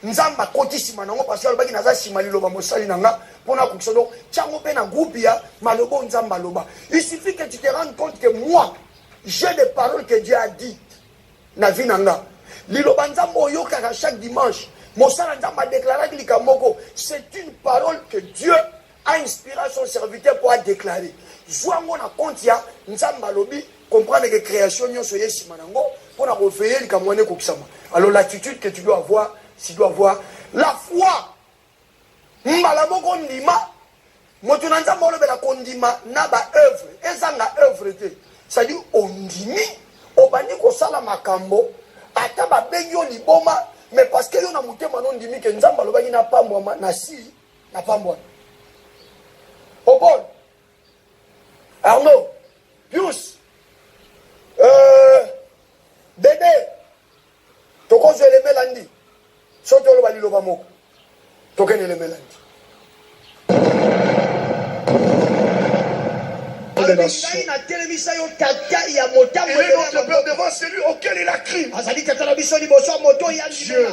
nzamba kotisima nango parce que alobaki naza sima liloba mosali nanga pona kokisa donc tiango pe na groupe ya malobo nzamba loba. Il suffit que tu te rendes compte que moi j'ai des paroles que Dieu a dites na vie nanga liloba nzamba oyokaka chaque dimanche mosala nzamba déclaré likamoko. C'est une parole que Dieu a inspiré son serviteur pour déclarer. Zwango na compte ya nzamba lobi comprendre que création nyonso yesima nango pona ko veiller likamone kokisama. Alors l'attitude que tu dois avoir, la foi. Mbalamoko ndima moto na nzamba olobela kondima na ba œuvre ezanga œuvre te. C'est-à-dire ondimi obandi kosala makambo ata ba bengi o liboma mais parce que yo na mutema non ndimi ke nzamba lobaki na pambwa na si na pambwa. Obon Arnaud Pius Dédé toko zo le melandi soto lo bali lo bamoko tokene le melandi Il est notre Père devant celui auquel il a crié. Dieu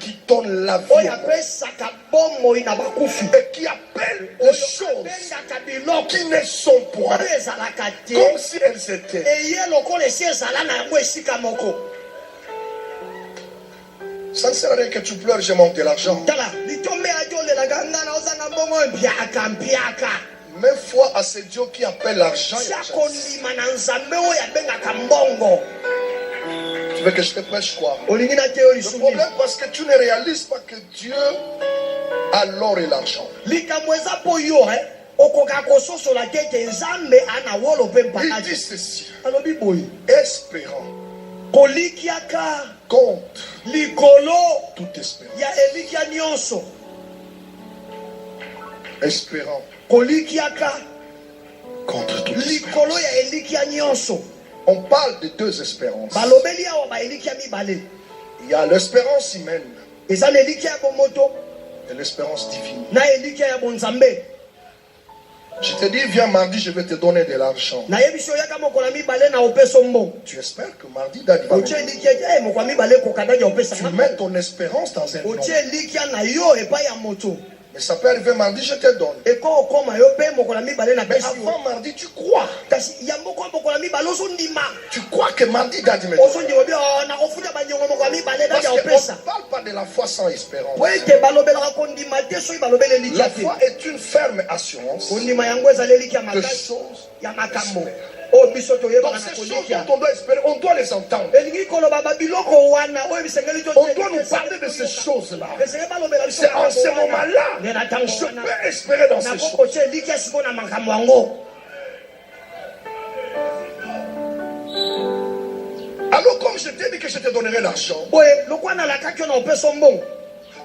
qui donne la vie et qui appelle aux choses qui ne sont point comme si elles étaient. Ça ne sert à rien que tu pleures, je manque de l'argent. Mais foi à ce Dieu qui appelle l'argent. Tu veux que je te prêche quoi? Le problème, parce que tu ne réalises pas que Dieu a l'or et l'argent. Il dit ceci: espérant contre toute espérance. Espérant contre toute espérance. On parle de deux espérances. Il y a l'espérance humaine et l'espérance divine. Je te dis, viens mardi, je vais te donner de l'argent. Tu espères que mardi, Daddy va tu mets ton espérance dans un homme. Mais ça peut arriver mardi, je te donne. Mais avant mardi, tu crois. Tu crois que mardi, Daddy me donne. Parce qu'on ne parle pas de la foi sans espérance. La foi est une ferme assurance de choses espérées. Donc ces choses dont on doit espérer, on doit les entendre. On doit nous parler de ces choses-là. C'est en ce moment-là je peux espérer dans ces choses. Alors comme je t'ai dit que je te donnerai l'argent,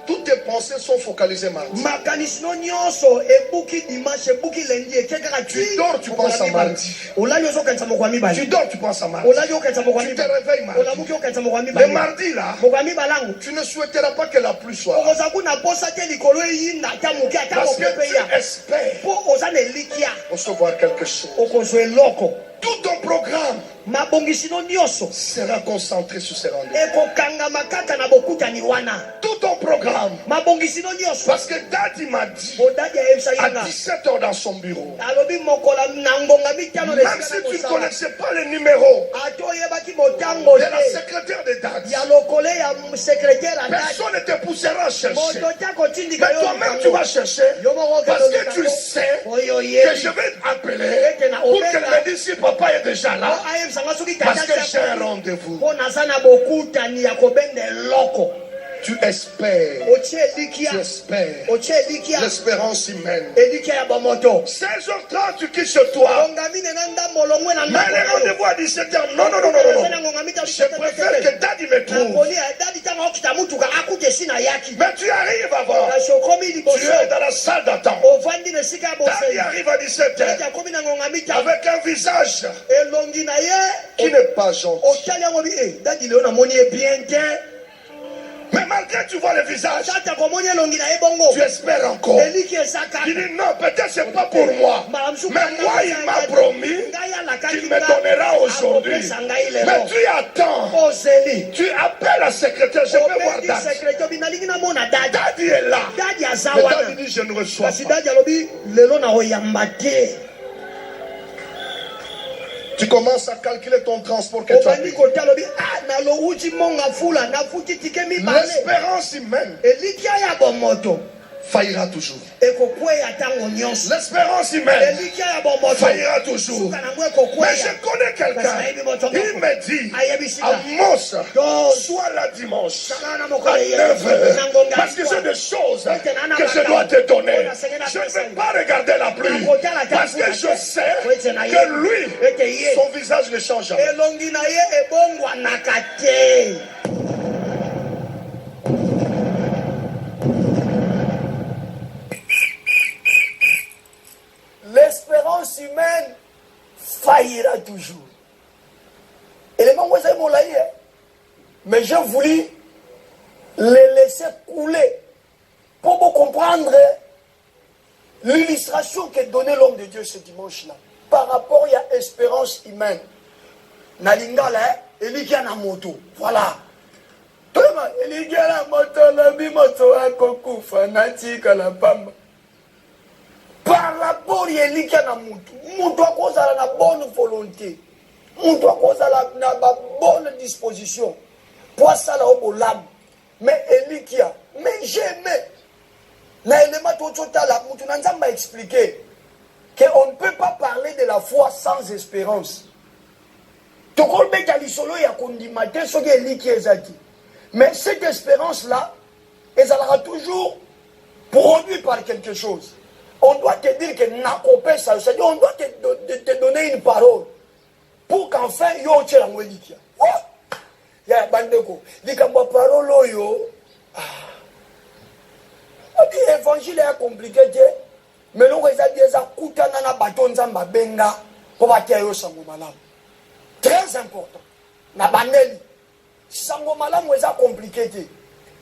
toutes tes pensées sont focalisées mardi. Tu dors, tu penses à mardi. Tu dors, tu penses à mardi. Tu te réveilles mardi. Le mardi là, tu ne souhaiteras pas que la pluie soit. Parce que tu espères recevoir quelque chose. Tout ton programme sera concentré sur ces rendez-vous. Tout ton programme. Parce que Daddy m'a dit à 17h dans son bureau. Même si tu ne connaissais pas le numéro de la secrétaire de Daddy, personne ne te poussera à chercher. Mais toi-même tu vas chercher. Parce que tu sais que je vais t'appeler pour qu'elle me dise si papa est déjà là. Parce que j'ai un rendez-vous. Tu espères. Tu espères. L'espérance humaine. 16h30, tu quittes chez toi. Mais le rendez-vous à 17h. Non. Je préfère que Daddy me trouve. Mais tu arrives à voir. Tu es dans la salle d'attente. Daddy arrive à 17h. Avec un visage qui n'est pas gentil. Mais malgré tu vois le visage, tu espères encore. Il dit non, peut-être c'est pas pour moi. Mais moi, il m'a promis qu'il me donnera aujourd'hui. Mais tu attends. Tu appelles la secrétaire, je peux voir Dad. Daddy est là. Mais Daddy dit je ne reçois pas. Tu commences à calculer ton transport que tu as pris. L'espérance humaine faillira toujours. L'espérance humaine faillira toujours. Mais je connais quelqu'un. Il me dit, Amos, sois là dimanche à 9h. Parce que c'est des choses que je dois te donner. Je ne vais pas regarder la pluie. Parce que je sais que lui, son visage ne change jamais. L'espérance humaine faillira toujours. Élément, mais j'ai voulu les laisser couler pour vous comprendre l'illustration que donnait l'homme de Dieu ce dimanche-là par rapport à l'espérance humaine. Nalingala, Elikia na moto. Voilà. Elikia na moto, la bimoto a kokufa, natika la pamba. Par rapport à Elikia na mutu, mutu a cause à la bonne volonté, mutu a cause à la bonne disposition. Pour ça là au l'âme. Mais Elikia, mais jamais. Na élément tout la mutu n'a pas expliqué qu'on ne peut pas parler de la foi sans espérance. Tu connais que l'isolo ya kondimate ce que Elikia ezaki. Mais cette espérance là, elle sera toujours produite par quelque chose. On doit te dire que nakopé ça, c'est-à-dire on doit te donner une parole pour qu'enfin yo tche la mwelikia. Ya bandeko, likambo parole yo. L'évangile est compliqué, mais nous avons des akutana na batonza mabenga pour batia yo sango malamu. Très important. Na bandeli sango malamu est compliqué,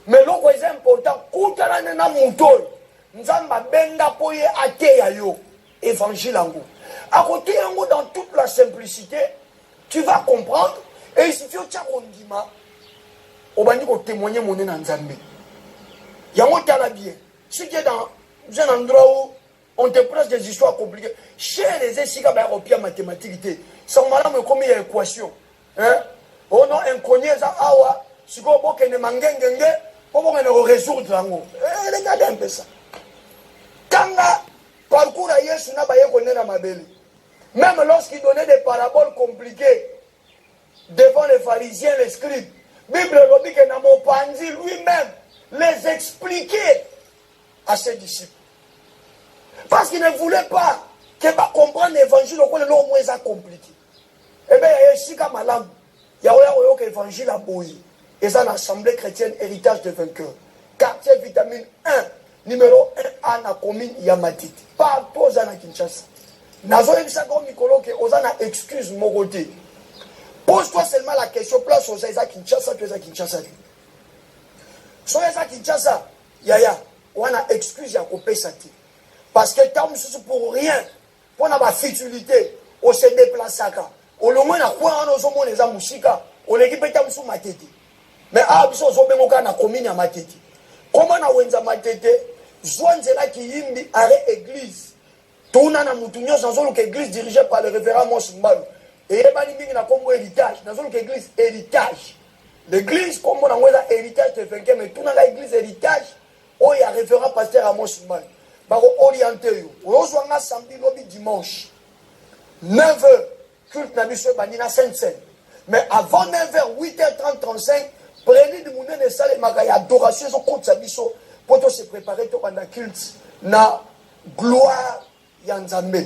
mais nous est important kutana na mutoy. Nzamba benga poye ateya yo évangile ango. À côté yango dans toute la simplicité, tu vas comprendre et si tu as kondima obandi ko témoigner mon na Nzambe. Yango tala bien. Si tu es dans un endroit où on te presse des histoires compliquées, chez les esika ba opia mathématique, ça m'a me comme une équation. Hein? Oh non inconnu ça awa, siko boke ne mangengenge, pour qu'on résoudre lango. Regardez un peu ça. Kanga parcours à Yesu n'a pas connu la mabeli. Même lorsqu'il donnait des paraboles compliquées devant les pharisiens, les scribes, Bible dit que Namopandi lui-même les expliquait à ses disciples. Parce qu'il ne voulait pas que va comprendre l'évangile au moins ça compliqué. Eh bien, il y a ici comme malam, il y a l'évangile à Boyi. Et ça, l'Assemblée chrétienne, héritage de vainqueur. Quartier vitamine 1. Numéro 1 na commune Yamatiti. Partout aux Zana Kinshasa. Nazo ebisa comme Nicolo que aux Zana excuse mon côté. Pose-toi seulement la question, place aux Zana Kinshasa, tu es à Kinshasa. Sois à Kinshasa, yaya, on a excuse à couper ça. Parce que tant pour rien, pour la futilité, on se déplace à cas. Au moins, on a quoi en osomon les amusika, on l'équipe est à Matete. Mais à Abisso, on a na commune à Matete. Comment na wenza matete zwanzela kiyimbi arrêt église tuna na mutunyo sanzolo que église dirigée par le révérend Mosumbalu et ebani bingi na kombo héritage sanzolo que église héritage l'église comme on a héritage de vainqueur mais tuna la église héritage o ya révérend pasteur Amos Mosumbalu ba ko orienter yo ozwanga samedi lobi dimanche 9h culte na biso bani na Sainte-Seine mais avant 9h 8h30 35 prenez du monde de salle magaya adoration so compte sa biso pour se préparer to pendant culte na gloire ya Nzambe.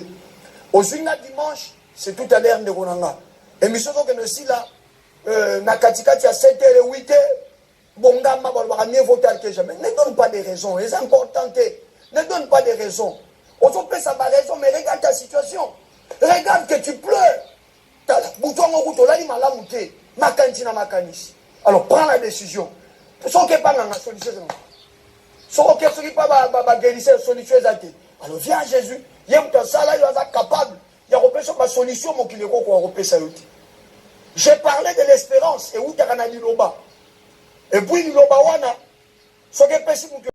Ozinga dimanche c'est tout à l'heure de konanga. Émission que nous si là na katikati à 7h et 8h bonga ma ba mieux voter que jamais. Ne donne pas des raisons, c'est important. Ne donne pas des raisons. On peut ça pas raison mais regarde ta situation. Regarde que tu pleures. Ta bouton au couteau là ni malamu te. Makanti na makanisi. Alors prends la décision. soki epanganga solution ezanga soki pas guérisseur solution ezate alors viens à Jésus ye moto asala yo aza capable ya kopesa basolution mokili ekoko akopesa yo te. J'ai parlé de l'espérance eutaka na liloba et puis liloba wana soki epesi moto